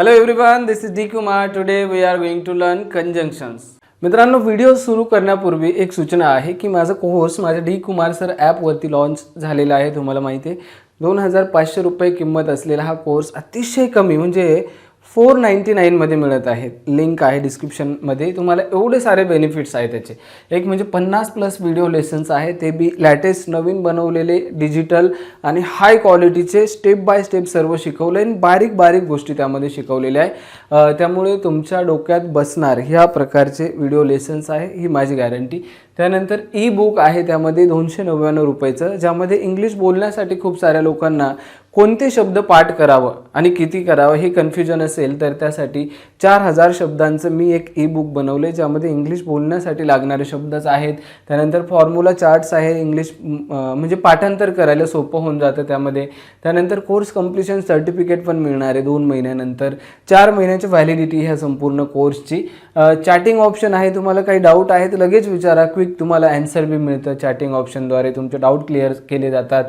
Hello everyone, this is D Kumar. Today we are going to learn conjunctions. मित्रांनो, video सुरू करण्यापूर्वी एक सूचना आहे की माझा कोर्स माझ्या डी कुमार सर ॲपवरती लॉन्च झालेला आहे. तुम्हाला माहिती आहे 2500 रुपये किंमत असलेला हा कोर्स अतिशय कमी म्हणजे 499 मध्ये मिळत आहे. लिंक आहे डिस्क्रिप्शनमध्ये. तुम्हाला एवढे सारे बेनिफिट्स आहेत त्याचे. एक म्हणजे 50+ व्हिडिओ लेसन्स आहे, ते बी लेटेस्ट नवीन बनवलेले डिजिटल आणि हाय क्वालिटीचे स्टेप बाय स्टेप सर्व शिकवले आणि बारीक बारीक गोष्टी त्यामध्ये शिकवलेल्या आहे. त्यामुळे तुमच्या डोक्यात बसणार ह्या प्रकारचे व्हिडिओ लेसन्स आहे, ही माझी गॅरंटी. त्यानंतर ई बुक आहे, त्यामध्ये 299 रुपयाचं, ज्यामध्ये इंग्लिश बोलण्यासाठी खूप साऱ्या लोकांना कोणते शब्द पाठ करावं आणि किती करावं हे कन्फ्युजन असेल तर त्यासाठी 4000 शब्दांचं मी एक ई बुक बनवले, ज्यामध्ये इंग्लिश बोलण्यासाठी लागणारे शब्दच आहेत. त्यानंतर फॉर्म्युला चार्ट्स आहे, इंग्लिश म्हणजे पाठांतर करायला सोपं होऊन जातं त्यामध्ये. त्यानंतर कोर्स कंप्लीशन सर्टिफिकेट पण मिळणार आहे 2 महिन्यानंतर. 4 महिन्याची व्हॅलिडिटी ह्या संपूर्ण कोर्सची. चॅटिंग ऑप्शन आहे, तुम्हाला काही डाऊट आहे तर लगेच विचारा, क्विक तुम्हाला ॲन्सर बी मिळतं. चॅटिंग ऑप्शनद्वारे तुमचे डाऊट क्लिअर केले जातात.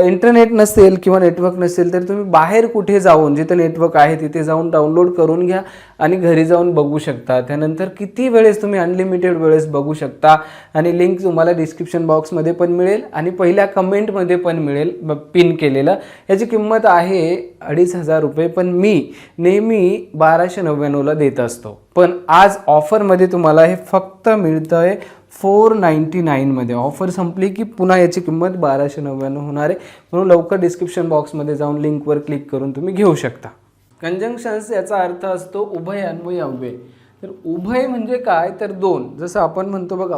इंटरनेट नसेल किंवा नेटवर्क नसेल तर तुम्ही बाहेर कुठे जाऊन, जिथे नेटवर्क आहे तिथे जाऊन डाउनलोड करून घ्या आणि घरी जाऊन बघू शकता. त्यानंतर किती वेळेस तुम्ही अनलिमिटेड वेळेस बघू शकता आणि लिंक तुम्हाला डिस्क्रिप्शन बॉक्समध्ये पण मिळेल आणि पहिल्या कमेंटमध्ये पण मिळेल पिन केलेलं. याची किंमत आहे 2500 रुपये, पण मी नेहमी 1299ला देत असतो. पण आज ऑफरमध्ये तुम्हाला हे फक्त मिळतं आहे 499 मध्ये. ऑफर संपली की पुन्हा याची किंमत 1299 होणार आहे. म्हणून लवकर डिस्क्रिप्शन बॉक्समध्ये जाऊन लिंकवर क्लिक करून तुम्ही घेऊ शकता. कंजंक्शन्स याचा अर्थ असतो उभय अन्वय अव्यय. तर उभय म्हणजे काय तर दोन. जसं आपण म्हणतो बघा,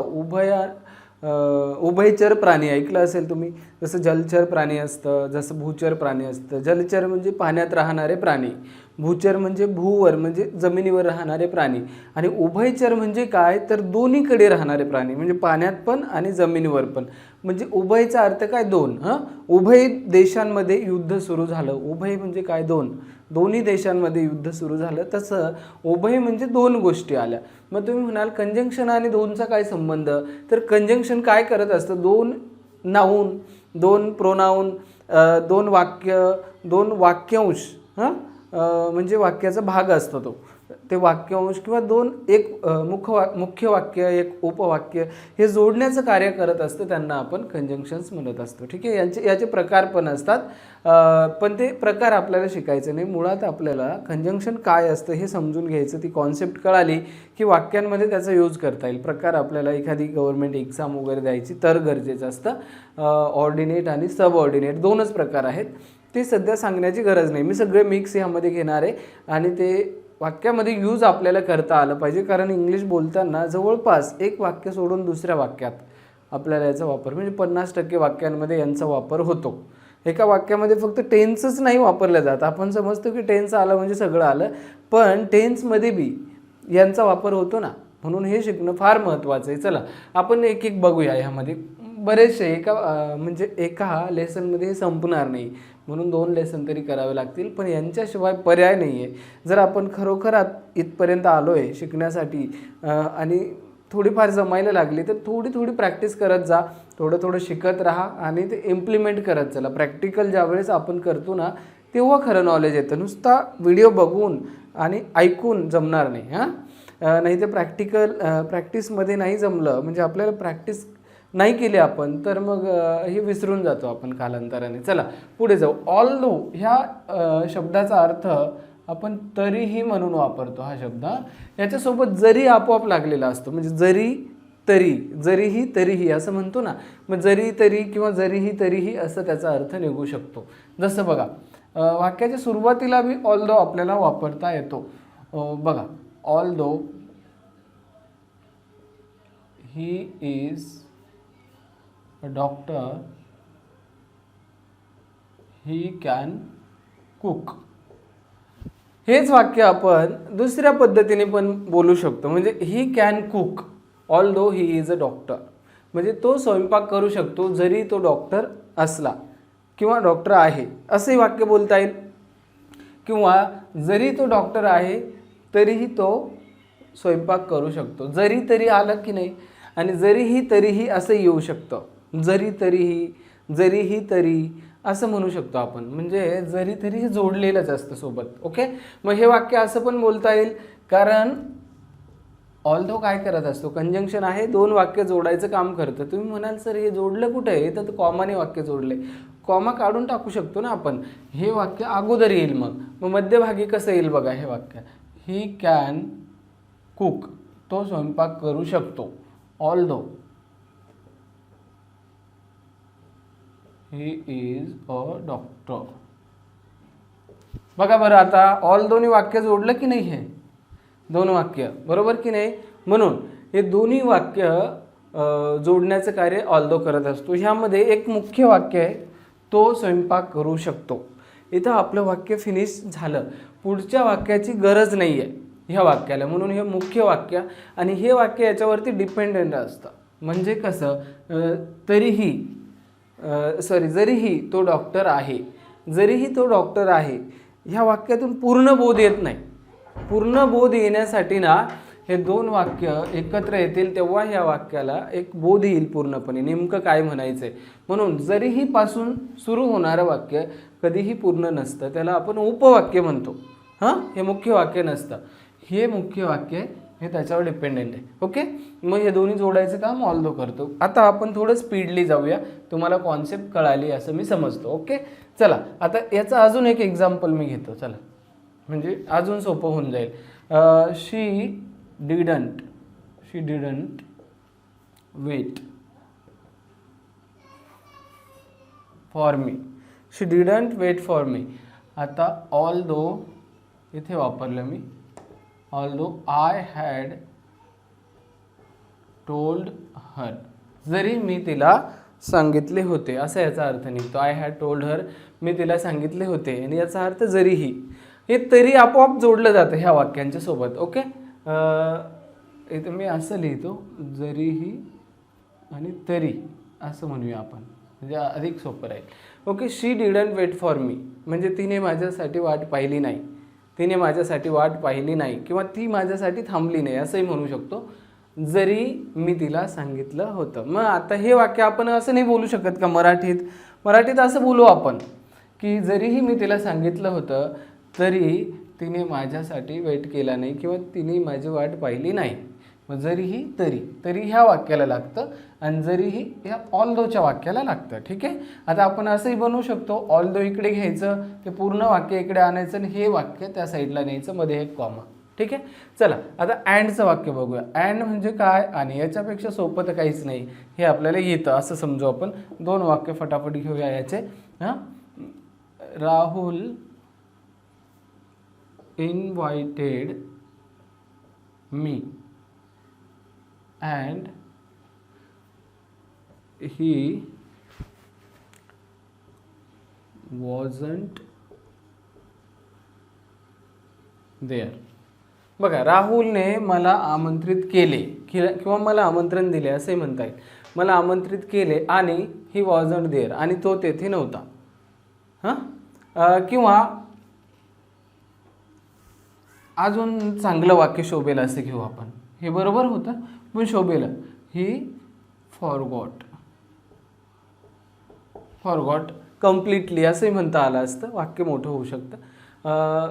उभयचर प्राणी ऐकलं असेल तुम्ही. जसं जलचर प्राणी असतं, जसं भूचर प्राणी असतं. जलचर म्हणजे पाण्यात राहणारे प्राणी, भूचर म्हणजे भूवर म्हणजे जमिनीवर राहणारे प्राणी, आणि उभयचर म्हणजे काय तर दोन्हीकडे राहणारे प्राणी म्हणजे पाण्यात पण आणि जमिनीवर पण. म्हणजे उभयचा अर्थ काय दोन. उभय देशांमध्ये युद्ध सुरू झालं. उभय म्हणजे काय दोन, दोन्ही देशांमध्ये युद्ध सुरू झालं. तसं उभय म्हणजे दोन गोष्टी आल्या. मग तुम्ही म्हणाल कंजंक्शन आणि दोनचा काय संबंध. तर कंजंक्शन काय करत असतं, दोन नाऊन, दोन प्रोनाऊन, दोन वाक्य, दोन वाक्यांश, म्हणजे वाक्याचा भाग असतो तो, ते वाक्यांश किंवा दोन एक मुख्य वाक्य, एक उपवाक्य हे जोडण्याचं कार्य करत असतं. त्यांना आपण कंजंक्शन्स म्हणत असतो. ठीक आहे. याचे प्रकार पण असतात, पण ते प्रकार आपल्याला शिकायचे नाही. मुळात आपल्याला कंजंक्शन काय असतं हे समजून घ्यायचं. ती कॉन्सेप्ट कळाली की वाक्यांमध्ये त्याचा यूज करता येईल. प्रकार आपल्याला एखादी गव्हर्नमेंट एक्झाम वगैरे द्यायची तर गरजेचं असतं. ऑर्डिनेट आणि सबऑर्डिनेट दोनच प्रकार आहेत. ते सध्या सांगण्याची गरज नाही. मी सगळे मिक्स यामध्ये घेणार आहे आणि ते वाक्यामध्ये यूज आपल्याला करता आलं पाहिजे. कारण इंग्लिश बोलताना जवळपास एक वाक्य सोडून दुसऱ्या वाक्यात आपल्याला याचा वापर म्हणजे 50% वाक्यांमध्ये यांचा वापर होतो. एका वाक्यामध्ये फक्त टेन्सच नाही वापरलं जात. आपण समजतो की टेन्स आलं म्हणजे सगळं आलं, पण टेन्समध्ये बी यांचा वापर होतो ना. म्हणून हे शिकणं फार महत्त्वाचं आहे. चला आपण एक एक बघूया. ह्यामध्ये बरेचसे एका लेसनमध्ये हे संपणार नाही, म्हणून 2 लेसन तरी करावे लागतील. पण यांच्याशिवाय पर्याय नाही आहे. जर आपण खरोखर इथपर्यंत आलो आहे शिकण्यासाठी आणि थोडीफार जमायला लागली तर थोडी प्रॅक्टिस करत जा. थोडं शिकत राहा आणि ते इम्प्लिमेंट करत चला. प्रॅक्टिकल ज्यावेळेस आपण करतो ना तेव्हा खरं नॉलेज येतं. नुसता व्हिडिओ बघून आणि ऐकून जमणार नाही. नाही तर प्रॅक्टिसमध्ये नाही जमलं म्हणजे आपल्याला प्रॅक्टिस नाही केली आपण तर मग हे विसरून जातो आपण कालांतराने. चला पुढे जाऊ. ऑल्दो ह्या शब्दाचा अर्थ आपण तरीही म्हणून वापरतो. हा शब्द याच्यासोबत जरी आपोआप लागलेला असतो. म्हणजे जरी तरी, जरीही तरीही असं म्हणतो ना. मग जरी तरी किंवा जरीही तरीही असं त्याचा अर्थ निघू शकतो. जसं बघा, वाक्याच्या सुरुवातीला बी ऑल्दो आपल्याला वापरता येतो. बघा, although he is a doctor, he can cook. हेच वाक्य आपण दुसऱ्या पद्धतीने पण बोलू शकतो. म्हणजे he can cook although he is a doctor. म्हणजे तो स्वयंपाक करू शकतो जरी तो डॉक्टर असला किंवा डॉक्टर आहे, असे वाक्य बोलता येईल. किंवा जरी तो डॉक्टर आहे तरीही तो स्वयंपाक करू शकतो. जरी तरी आलं की नाही. आणि जरीही तरीही असं येऊ शकतं. जरी तरीही, जरीही तरी असं म्हणू शकतो आपण. म्हणजे जरी तरी हे जोडलेलंच असतं सोबत. ओके, मग हे वाक्य असं पण बोलता येईल, कारण ऑल्दो काय करत असतो, कंजंक्शन आहे, दोन वाक्य जोडायचं काम करतं. तुम्ही म्हणाल सर हे जोडलं कुठं आहे, तर कॉमाने वाक्य जोडले. कॉमा काढून टाकू शकतो ना आपण. हे वाक्य अगोदर येईल, मग मध्यभागी कसं येईल बघा हे वाक्य. ही कॅन कुक, तो स्वयंपाक करू शकतो. Although he is a doctor. बघा बरं, आता ऑल्दोनी वाक्य जोडलं की नाही, हे दोन वाक्य, बरोबर की नाही. म्हणून हे दोन्ही वाक्य जोडण्याचं कार्य ऑल्दो करत असतो. ह्यामध्ये एक मुख्य वाक्य आहे, तो स्वयंपाक करू शकतो. इथं आपलं वाक्य फिनिश झालं. पुढच्या वाक्याची गरज नाही आहे ह्या वाक्याला, म्हणून हे मुख्य वाक्य. आणि हे वाक्य याच्यावरती डिपेंडेंट असतं. म्हणजे कसं, जरीही तो डॉक्टर आहे, जरीही तो डॉक्टर आहे, ह्या वाक्यातून पूर्ण बोध येत नाही. पूर्ण बोध येण्यासाठी ना हे दोन वाक्य एकत्र येतील, तेव्हा ह्या वाक्याला एक बोध येईल पूर्णपणे, नेमकं काय म्हणायचं आहे. म्हणून जरीही पासून सुरू होणारं वाक्य कधीही पूर्ण नसतं, त्याला आपण उपवाक्य म्हणतो. हे मुख्य वाक्य नसतं, हे मुख्य वाक्य हे त्याच्यावर डिपेंडेंट आहे. ओके, मग हे दोन्ही जोडायचं काम ऑल्दो करतो. आता आपण थोडं स्पीडली जाऊया, तुम्हाला कॉन्सेप्ट कळाली असं मी समजतो. ओके, चला आता याचं अजून एक एक्झाम्पल मी घेतो, चला, म्हणजे अजून सोपं होऊन जाईल. She didn't wait for me. She didn't wait for me. आता ऑल्दो इथे वापरलं मी, although I had told her, जरी मी तिला सांगितले होते, असा याचा अर्थ निघतो. आय हॅड टोल्ड हर, मी तिला सांगितले होते, आणि याचा अर्थ जरीही. हे तरी आपोआप जोडलं जातं ह्या वाक्यांच्या सोबत. ओके, इथं मी असं लिहितो, जरीही आणि तरी असं म्हणूया आपण, म्हणजे अधिक सोपं राहील. Okay, she didn't wait for me म्हणजे तिने माझ्यासाठी वाट पाहिली नाही, तिने माझ्यासाठी वाट पाहिली नाही, किंवा ती माझ्यासाठी थांबली नाही असंही म्हणू शकतो, जरी मी तिला सांगितलं होतं. मग आता हे वाक्य आपण असं नाही बोलू शकत का मराठीत असं बोलू आपण की जरीही मी तिला सांगितलं होतं तरी तिने माझ्यासाठी वेट केला नाही, किंवा तिने माझी वाट पाहिली नाही. मग जरीही तरी ह्या वाक्याला लागतं, आणि जरीही ह्या ऑल्दोच्या वाक्याला लागतं. ठीक आहे, आता आपण असंही बनवू शकतो, ऑल्दो इकडे घ्यायचं, ते पूर्ण वाक्य इकडे आणायचं, आणि हे वाक्य त्या साईडला न्यायचं, मध्ये एक कॉमा. ठीक आहे, चला आता अँडचं वाक्य बघूया. अँड म्हणजे काय, आणि याच्यापेक्षा सोपं तर काहीच नाही, हे आपल्याला येतं असं समजू आपण. दोन वाक्य फटाफट घेऊया याचे. Rahul invited me and he wasn't there. बघा, राहुलने मला आमंत्रित केले किंवा मला आमंत्रण दिले असंही म्हणता येईल. मला आमंत्रित केले आणि ही वॉजंट देअर, आणि तो तेथे नव्हता. किंवा अजून चांगलं वाक्य शोभेल असं घेऊ आपण. हे बरोबर होतं पण शोभेल. ही फॉरगॉट कम्प्लिटली असंही म्हणता आलं असतं, वाक्य मोठं होऊ शकतं.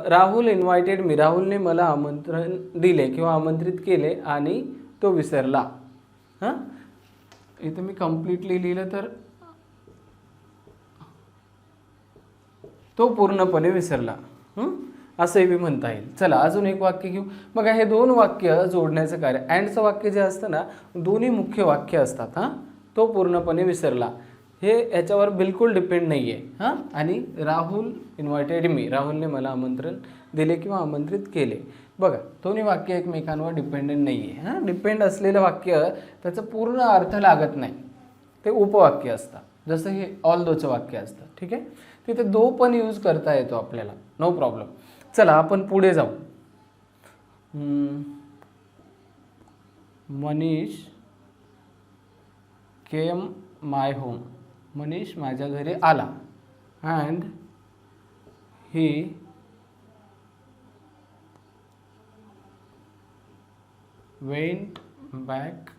राहुल इन्व्हायटेड मी, राहुलने मला आमंत्रण दिले किंवा आमंत्रित केले आणि तो विसरला. इथं मी कम्प्लिटली लिहिलं तर तो पूर्णपणे विसरला, असंही मी म्हणता येईल. चला अजून एक वाक्य घेऊ. बघा, हे दोन वाक्य जोडण्याचं कार्य. अँडचं वाक्य जे असतं ना, दोन्ही मुख्य वाक्य असतात. तो पूर्णपणे विसरला, हे याच्यावर बिलकुल डिपेंड नाही आहे. आणि राहुल इन्व्हायटेड मी, राहुलने मला आमंत्रण दिले किंवा आमंत्रित केले. बघा, दोन्ही वाक्य एकमेकांवर डिपेंडेंट नाही आहे. डिपेंड असलेलं वाक्य त्याचं पूर्ण अर्थ लागत नाही, ते उपवाक्य असतं, जसं हे ऑल्दोचं वाक्य असतं. ठीक आहे, तिथे दो पण यूज करता येतो आपल्याला, नो प्रॉब्लेम. चला आपण पुढे जाऊ. मनीष केम माय होम, मनीष माझ्या घरी आला. And he went back.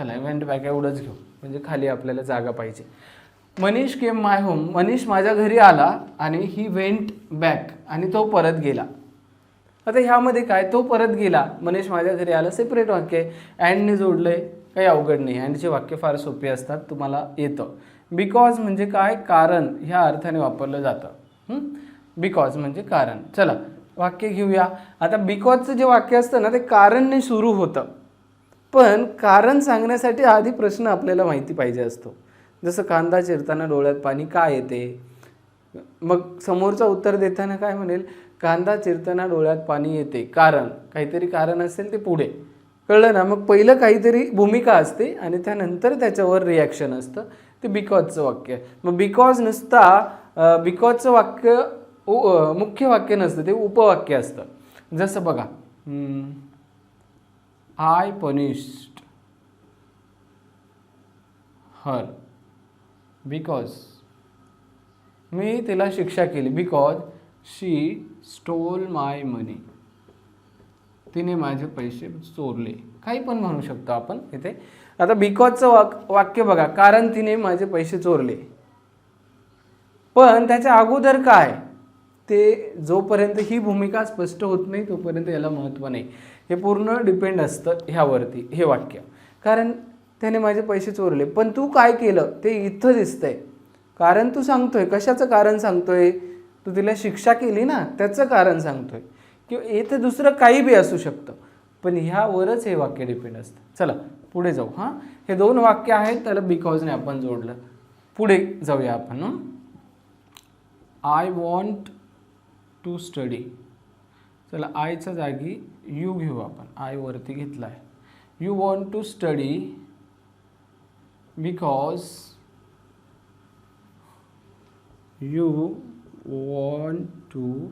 चला वेंट बॅक एवढंच घेऊ, म्हणजे खाली आपल्याला जागा पाहिजे. मनीष केम माय होम, मनीष माझ्या घरी आला आणि ही वेंट बॅक आणि तो परत गेला. आता ह्यामध्ये काय, तो परत गेला, मनीष माझ्या घरी आला, सेपरेट वाक्य आहे. अँडने जोडलंय, काही अवघड नाही. अँडचे वाक्य फार सोपे असतात, तुम्हाला येतं. बिकॉज म्हणजे काय, कारण ह्या अर्थाने वापरलं जातं. बिकॉज म्हणजे कारण. चला वाक्य घेऊया. आता बिकॉजचं जे वाक्य असतं ना ते कारणने सुरू होतं, पण कारण सांगण्यासाठी आधी प्रश्न आपल्याला माहिती पाहिजे असतो. जसं कांदा चिरताना डोळ्यात पाणी का येते, मग समोरचं उत्तर देताना काय म्हणेल, कांदा चिरताना डोळ्यात पाणी येते कारण, काहीतरी कारण असेल ते पुढे, कळलं ना. मग पहिलं काहीतरी भूमिका असते आणि त्यानंतर त्याच्यावर रिॲक्शन असतं, ते बिकॉजचं वाक्य. मग बिकॉज नुसता बिकॉजचं वाक्य मुख्य वाक्य नसतं, ते उपवाक्य असतं. जसं बघा, आय पनिश्ड हर बिकॉज, मी तिला शिक्षा केली बिकॉज शी स्टोल माय मनी, तिने माझे पैसे चोरले, काही पण म्हणू शकतो आपण इथे. आता बिकॉजचं वाक्य बघा, कारण तिने माझे पैसे चोरले, पण त्याच्या अगोदर काय, ते जोपर्यंत ही भूमिका स्पष्ट होत नाही तोपर्यंत याला महत्त्व नाही. हे पूर्ण डिपेंड असतं ह्यावरती हे वाक्य. कारण त्याने माझे पैसे चोरले, पण तू काय केलं ते इथं दिसतंय. कारण तू सांगतोय, कशाचं कारण सांगतोय, तू तिला शिक्षा केली ना त्याचं कारण सांगतोय, किंवा इथं दुसरं काही बी असू शकतं, पण ह्यावरच हे वाक्य डिपेंड असतं. चला पुढे जाऊ. हां, हे दोन वाक्य आहेत, त्याला बिकॉजने आपण जोडलं. पुढे जाऊया आपण. I want to study. चला आयच्या जागी यू घेऊ आपण, आय वरती घेतला आहे. You want to study because you want to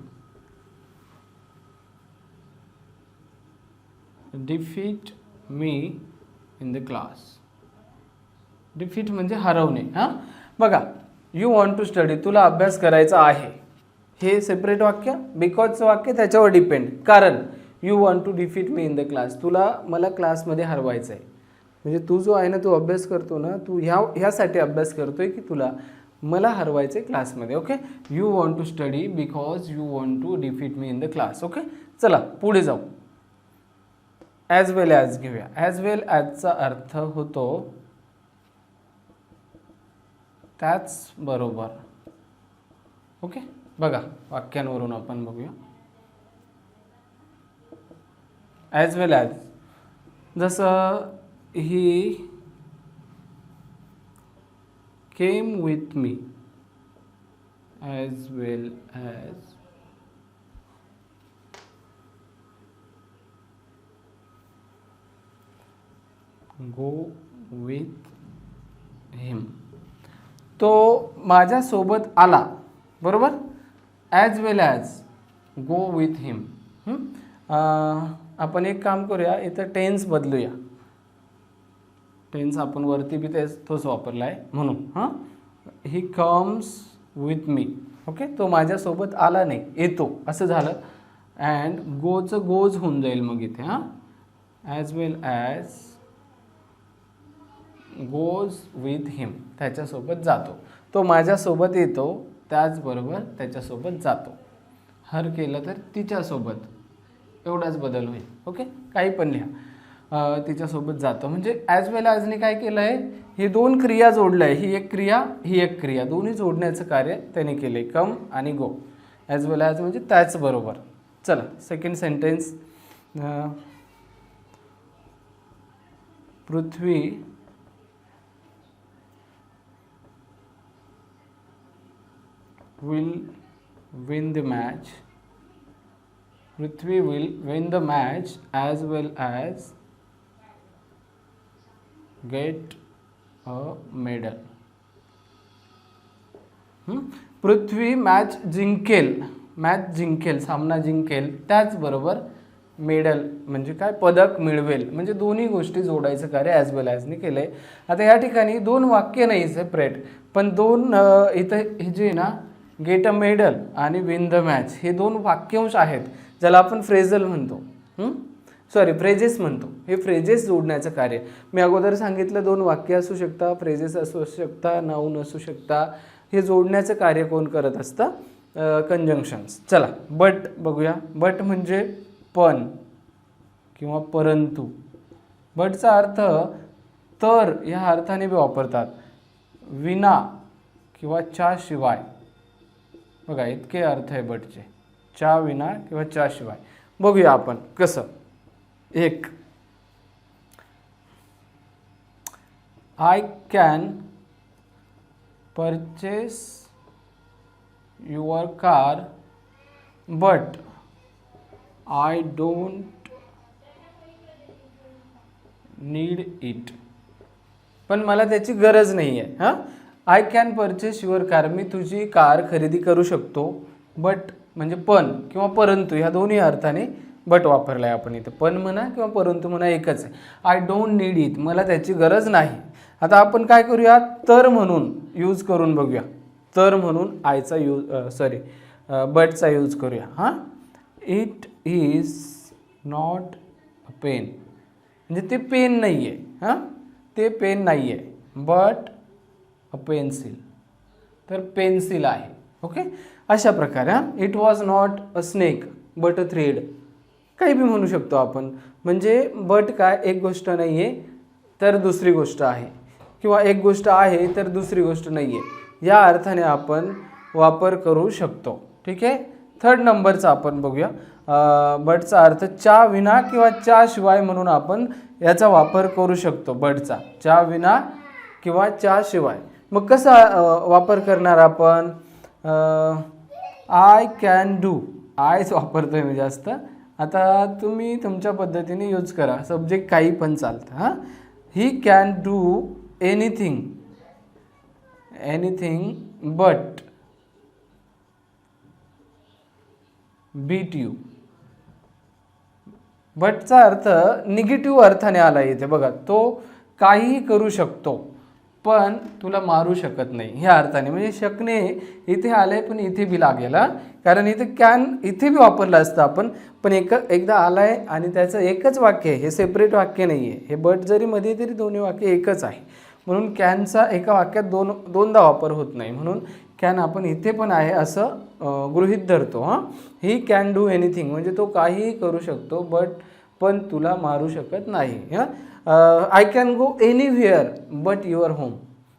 defeat me in the class. Defeat म्हणजे हरवणे. हां बघा, यू वॉन्ट टू स्टडी, तुला अभ्यास करायचा आहे, हे सेपरेट वाक्य. बिकॉजचं वाक्य त्याच्यावर डिपेंड, कारण you want to defeat me in the class, तुला मला क्लासमध्ये हरवायचं आहे. म्हणजे तू जो आहे ना, तू अभ्यास करतो ना, तू ह्यासाठी अभ्यास करतोय की तुला मला हरवायचं आहे क्लासमध्ये. Okay, you want to study because you want to defeat me in the class. Okay, चला पुढे जाऊ. ॲज वेल ॲज घेऊया. ॲज वेल ॲजचा अर्थ होतो त्याच बरोबर. ओके, बघा वाक्यांवरून आपण बघूया. ॲज वेल ॲज, जसं he came with me, as well as go with him, तो माझ्यासोबत आला, बरोबर. As well as go with him. आपण एक काम करूया, इथं टेन्स बदलूया. टेन्स आपण वरती बी तोच वापरला आहे म्हणून. हां, he comes with me. Okay, तो माझ्यासोबत आला नाही, येतो असं झालं. अँड गोचं गोज होऊन जाईल मग इथे. हां, as well as goes with him, त्याच्यासोबत जातो. तो माझ्यासोबत येतो, त्याचबरोबर त्याच्यासोबत जातो. हर केलं तर तिच्यासोबत, एवढाच बदल होईल. ओके, काही पण लिहा. तिच्यासोबत जातो म्हणजे ॲज वेल ॲजने काय केलं आहे, ही दोन क्रिया जोडल्या आहे. ही एक क्रिया, ही एक क्रिया, दोन्ही जोडण्याचं कार्य त्याने केलं आहे. कम आणि गो. ॲज वेल ॲज म्हणजे त्याचबरोबर. चला second sentence. Prithvi will win the match. Prithvi will win the match as well as get a medal. Prithvi match जिंकेल, मॅच जिंकेल, सामना जिंकेल, त्याचबरोबर मेडल म्हणजे काय, पदक मिळवेल. म्हणजे दोन्ही गोष्टी जोडायचं कार्य ॲज वेल ॲजने केलं आहे. आता या ठिकाणी दोन वाक्य नाही सेपरेट, पण दोन इथं हे जे ना, गेट अ मेडल आणि विन द मॅच, हे दोन वाक्यांश आहेत ज्याला आपण फ्रेझल म्हणतो. सॉरी फ्रेजेस म्हणतो, हे फ्रेजेस जोडण्याचं कार्य. मी अगोदर सांगितलं 2 वाक्य असू शकता, फ्रेजेस असू शकता, नाऊन असू शकता. हे जोडण्याचं कार्य कोण करत असतं? कंजंक्शन्स. चला बट बघूया. बट म्हणजे पण किंवा परंतु. बटचा अर्थ तर ह्या अर्थाने बी वापरतात, विना किंवा च्या शिवाय. बघा इतके अर्थ आहे बटचे, च्या विना किंवा च्या शिवाय. बघूया आपण कसं. एक, I can purchase your car but I don't need it. पण मला त्याची गरज नाही आहे. हां, I can purchase your car, मी तुझी कार खरेदी करू शकतो. बट म्हणजे पण किंवा परंतु ह्या दोन्ही अर्थाने बट वापरला आहे आपण इथं. पण म्हणा किंवा परंतु म्हणा एकच आहे. आय डोंट नीड इट, मला त्याची गरज नाही. आता आपण काय करूया, तर म्हणून यूज करून बघूया. तर म्हणून आयचा बटचा यूज करूया. हां, it is not a pen, म्हणजे ते पेन नाही आहे. हां, ते पेन नाही आहे. बट अ पेन्सिल, तर पेन्सिल आहे. ओके, अशा प्रकारे. हां, it was not a snake but a thread, काही बी म्हणू शकतो आपण. म्हणजे बट काय, एक गोष्ट नाही आहे तर दुसरी गोष्ट आहे, किंवा एक गोष्ट आहे तर दुसरी गोष्ट नाही आहे, या अर्थाने आपण वापर करू शकतो. ठीक आहे. थर्ड नंबरचा आपण बघूया. बटचा अर्थ च्या विना किंवा च्या शिवाय म्हणून आपण याचा वापर करू शकतो. बटचा च्या विना किंवा च्या शिवाय. मग कसा वापर करणार आपण? आय कॅन डू, आयच वापरतोय मी जास्त. आता तुम्ही तुमच्या पद्धतीने यूज करा, सब्जेक्ट काही पण चालतं. हां, he can do anything, anything but beat you. बटचा अर्थ निगेटिव्ह अर्थाने आला इथे. बघा, तो काहीही करू शकतो पण तुला मारू शकत नाही, ह्या अर्थाने. म्हणजे शकणे इथे आलंय पण इथे बी लागेल. कारण इथे कॅन इथे बी वापरलं असतं आपण, पण एकदा आलाय आणि त्याचं एकच वाक्य आहे, हे सेपरेट वाक्य नाही आहे. हे बट जरी मध्ये तरी दोन्ही वाक्य एकच आहे. म्हणून कॅनचा एका वाक्यात दोनदा वापर होत नाही. म्हणून कॅन आपण इथे पण आहे असं गृहीत धरतो. हां, ही कॅन डू एनिथिंग म्हणजे तो काहीही करू शकतो पण तुला मारू शकत नाही. हां, I can go anywhere but your home,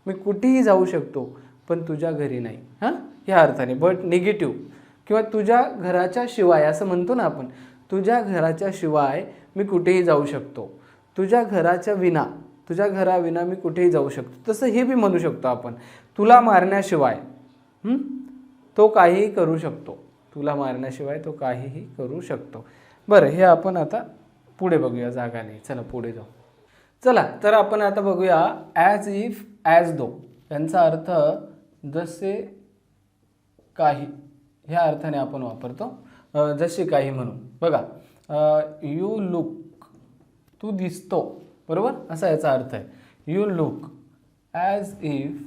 मी कुठेही जाऊ शकतो पण तुझ्या घरी नाही. हां, ह्या अर्थाने. बट निगेटिव्ह किंवा तुझ्या घराच्या शिवाय असं म्हणतो ना आपण, तुझ्या घराच्या शिवाय मी कुठेही जाऊ शकतो, तुझ्या घराच्या विना, तुझ्या घराविना मी कुठेही जाऊ शकतो. तसं हे बी म्हणू शकतो आपण, तुला मारण्याशिवाय तो काहीही करू शकतो, तुला मारण्याशिवाय तो काहीही करू शकतो. बरं, हे आपण आता पुढे बघूया, जागा नाही. चला पुढे जाऊ. चला तर आपण आता बघूया ॲज इफ, ॲज दो. यांचा अर्थ जसे काही, ह्या अर्थाने आपण वापरतो. जसे काही म्हणून. बघा, यू लुक, तू दिसतो, बरोबर, असा याचा अर्थ आहे. You look as if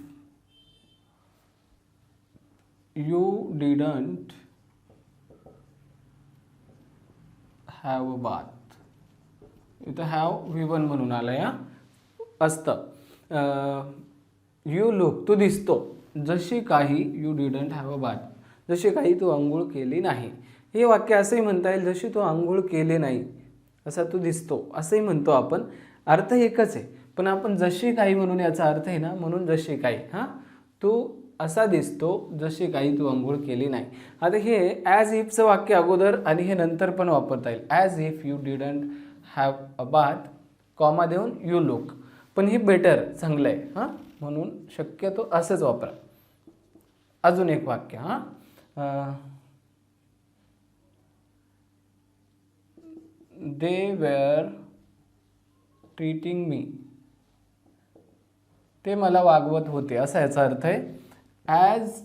you didn't have a bath. इथं हॅव V1 म्हणून आलं या असतं. यू लुक, तू दिसतो, जशी काही, you didn't have a bath, जशी काही तू आंघोळ केली नाही. हे वाक्य असंही म्हणता येईल, जशी तू आंघोळ केली नाही असा तू दिसतो, असंही म्हणतो आपण. अर्थ एकच आहे, पण आपण जशी काही म्हणून याचा अर्थ आहे ना, म्हणून जशी काही. हां, तू असा दिसतो जशी काही तू आंघोळ केली नाही. आता हे ॲज इफचं वाक्य अगोदर आणि हे नंतर पण वापरता येईल. As if you didn't have a bath, comma देऊन यू लुक. पण हे बेटर, चांगलं आहे. हां, म्हणून शक्यतो असंच वापरा. अजून एक वाक्य. हां, दे वेअर ट्रीटिंग मी, ते मला वागवत होते, असा याचा अर्थ आहे. ॲज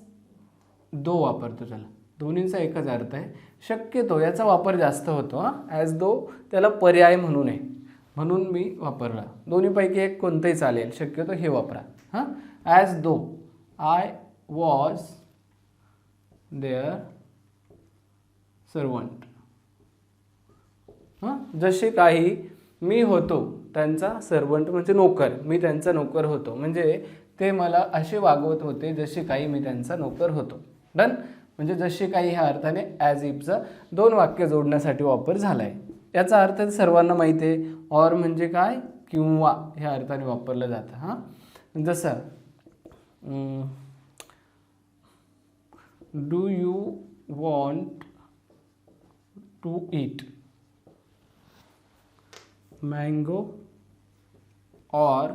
दो वापरतो, त्याला दोन्हींचा एकच अर्थ आहे. शक्यतो याचा वापर जास्त होतो. ॲज दो त्याला पर्याय म्हणून आहे, म्हणून मी वापरला. दोन्हीपैकी एक कोणतंही चालेल, शक्यतो हे वापरा. हां, as though I was their servant. जसे काही मी होतो त्यांचा सर्वंट म्हणजे नोकर, मी त्यांचा नोकर होतो, म्हणजे ते मला असे वागवत होते जसे काही मी त्यांचा नोकर होतो. डन. म्हणजे जसे काही ह्या अर्थाने ॲज इफचा 2 वाक्य जोडण्यासाठी वापर झाला आहे. याचा अर्थ सर्वांना माहिती आहे. ऑर म्हणजे काय, किंवा ह्या अर्थाने वापरलं जातं. जसं do you want to eat mango or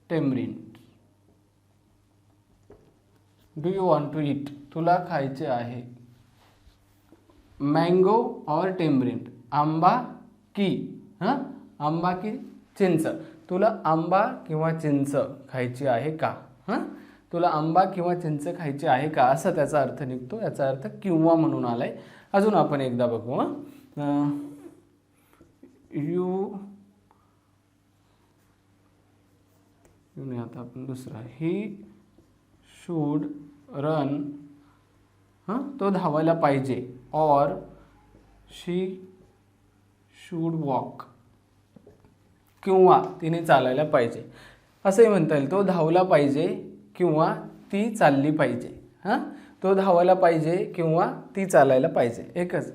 tamarind. Do you want to eat, तुला खायचे आहे मँगो ऑर टेमरिंड, आंबा की आंबा की चिंच, तुला आंबा किंवा चिंच खायची आहे का, तुला आंबा किंवा चिंच खायची आहे का, असा त्याचा अर्थ निघतो. याचा अर्थ किंवा म्हणून आलाय. अजून आपण एकदा बघू. आता आपण दुसरा, ही शूड रन, तो धावायला पाहिजे, ऑर शी शूड वॉक, किंवा तिने चालायला पाहिजे. असंही म्हणता येईल, तो धावला पाहिजे किंवा ती चालली पाहिजे. तो धावायला पाहिजे किंवा ती चालायला पाहिजे. एकच.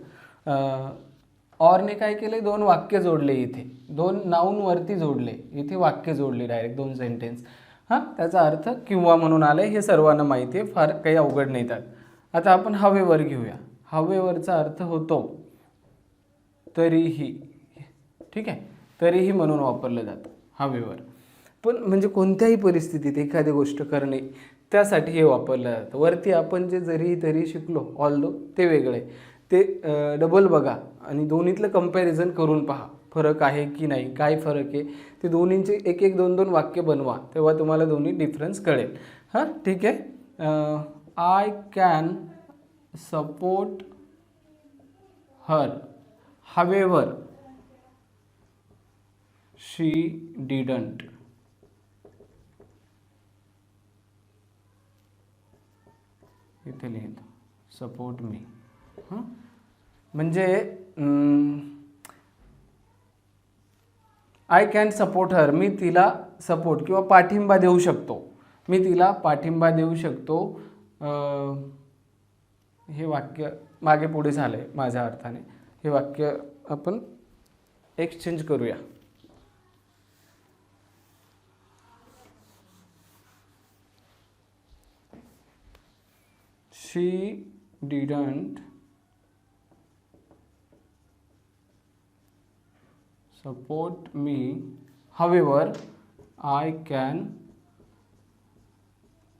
ऑरने काय केले, 2 वाक्य जोडले, इथे 2 नाऊनवरती जोडले, इथे वाक्य जोडले डायरेक्ट 2 सेंटेन्स. त्याचा अर्थ किंवा म्हणून आले. हे सर्वांना माहिती आहे, फार काही अवघड नाही त्यात. आता आपण हवेवर घेऊया. हवेवरचा अर्थ होतो तरीही. ठीक आहे, तरीही म्हणून वापरलं जातं हवेवर. पण म्हणजे कोणत्याही परिस्थितीत एखादी गोष्ट करणे त्यासाठी हे वापरलं जातं. वरती आपण जे जरी तरी शिकलो, ऑल्दो, ते वेगळे, ते डबल बघा आणि दोन्हीतलं कंपॅरिझन करून पहा, फरक आहे की नाही, काय फरक आहे, ते दोन्हींचे 1-1, 2-2 वाक्य बनवा, तेव्हा तुम्हाला दोन्ही डिफरन्स कळेल. ठीक आहे. I can support her however she didn't. इथे लिहितो सपोर्ट मी. म्हणजे आय कॅन सपोर्ट हर, मी तिला सपोर्ट किंवा पाठिंबा देऊ शकतो, मी तिला पाठिंबा देऊ शकतो. हे वाक्य मागे पुढे झालं आहे माझ्या अर्थाने. हे वाक्य आपण एक्सचेंज करूया. शी didn't support me, however I can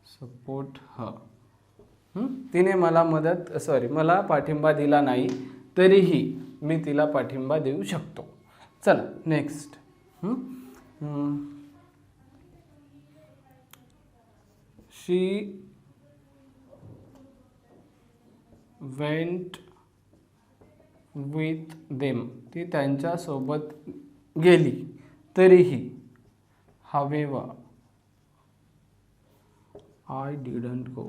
support her. तिने मला मला पाठिंबा दिला नाही, तरीही मी तिला पाठिंबा देऊ शकतो. चला next. She went with them, ती त्यांच्यासोबत गेली, तरीही however I didn't go.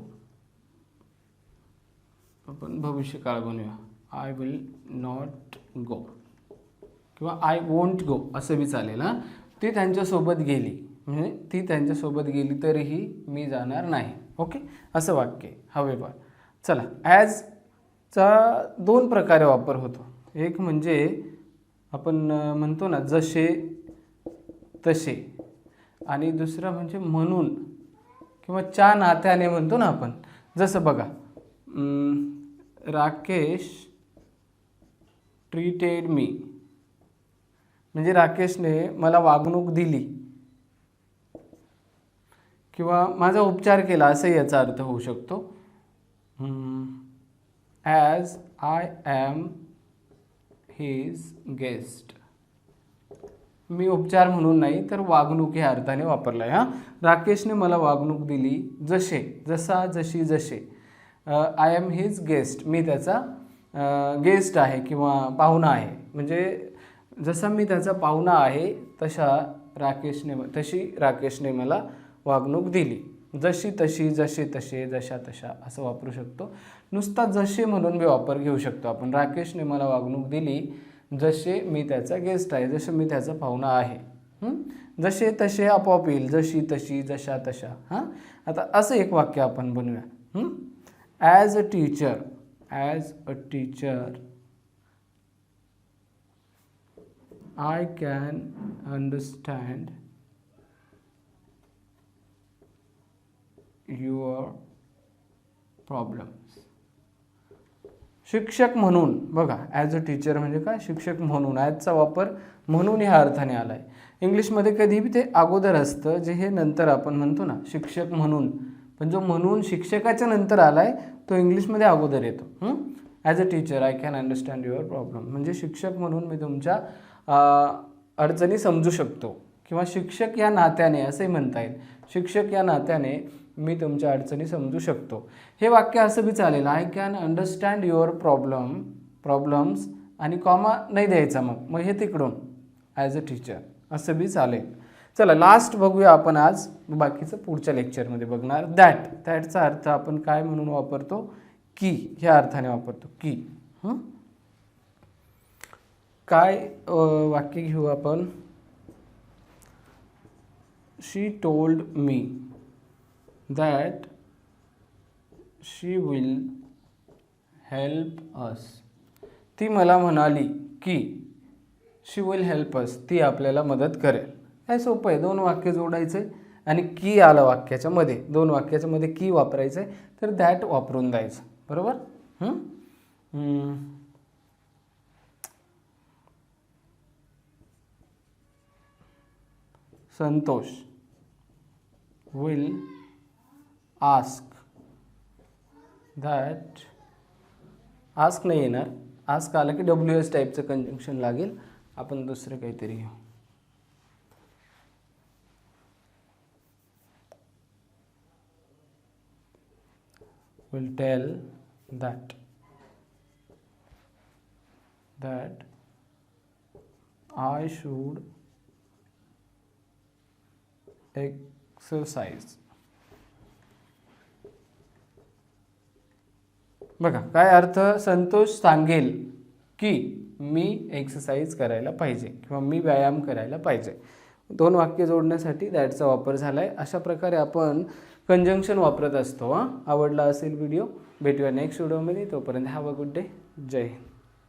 आपण भविष्यकाळ बनवूया. आय विल नॉट गो किंवा आय वोंट गो असं बी चालेल. ती त्यांच्यासोबत गेली, म्हणजे ती त्यांच्यासोबत गेली तरीही मी जाणार नाही. ओके, असं वाक्य however. चला, ॲजचा 2 प्रकारे वापर होतो. एक म्हणजे आपण म्हणतो ना जसे तसे, आणि दुसरा म्हणजे म्हणून किंवा च्या नात्याने म्हणतो ना आपण. जसं बघा, राकेश ट्रीटेड मी, म्हणजे राकेशने मला वागणूक दिली किंवा माझा उपचार केला, असंही याचा अर्थ होऊ शकतो. As I am his guest, मी उपचार म्हणून नाही तर वागणूक ह्या अर्थाने वापरला आहे. राकेशने मला वागणूक दिली जसे, जसा, जशी, जसे. आय एम हिज गेस्ट, मी त्याचा गेस्ट आहे किंवा पाहुणा आहे. म्हणजे जसा मी त्याचा पाहुणा आहे तशी राकेशने मला वागणूक दिली. जशी तशी, जसे तसे, जशा तशा असं वापरू शकतो. नुसता जसे म्हणून मी वापर घेऊ शकतो आपण. राकेशने मला वागणूक दिली जसे मी त्याचा गेस्ट आहे, जसे मी त्याचा पाहुणा आहे. जसे तसे आपोआप येईल, जशी तशी जशा तशा. हां, आता असं एक वाक्य आपण बनवूया. As a teacher I can understand your problems. शिक्षक म्हणून, बघा ॲज अ टीचर म्हणजे काय, शिक्षक म्हणून. ॲजचा वापर म्हणून ह्या अर्थाने आला आहे. इंग्लिशमध्ये कधीही ते अगोदर असतं, जे हे नंतर आपण म्हणतो ना शिक्षक म्हणून, पण जो म्हणून शिक्षकाच्या नंतर आला आहे तो इंग्लिशमध्ये अगोदर येतो. As a teacher I can understand your problem म्हणजे शिक्षक म्हणून मी तुमच्या अडचणी समजू शकतो, किंवा शिक्षक या नात्याने असंही म्हणता येईल, शिक्षक या नात्याने मी तुमच्या अडचणी समजू शकतो. हे वाक्य असं बी चालेल, I can understand your problems आणि कॉमा नाही द्यायचा, मग हे तिकडून ॲज अ टीचर असं बी चालेल. चला लास्ट बघूया आपण आज, बाकीचं पुढच्या लेक्चरमध्ये बघणार. दॅटचा अर्थ आपण काय म्हणून वापरतो, की ह्या अर्थाने वापरतो की. काय वाक्य घेऊ आपण, she told me that she will help us. ती मला म्हणाली की she will help us, ती आपल्याला मदत करेल. काय सोपं आहे, दोन वाक्य जोडायचे आणि की आलं वाक्याच्या मध्ये, दोन वाक्याच्या मध्ये की वापरायचं आहे, तर दॅट वापरून द्यायचं. बरोबर. Santosh will ask that, ask नाही येणार, आस्क आला की WH टाईपचं कंजंक्शन लागेल, आपण दुसरं काहीतरी घेऊ. will tell that I should exercise. बघा काय अर्थ, संतोष सांगेल की मी एक्सरसाइज करायला पाहिजे किंवा मी व्यायाम करायला पाहिजे. दोन वाक्य जोडण्यासाठी दॅटचा वापर झाला आहे. अशा प्रकारे आपण कंजंक्शन वापरत असतो. आवडला असेल व्हिडिओ, भेटूया नेक्स्ट व्हिडिओमध्ये. तोपर्यंत have a good day. Jai Hind.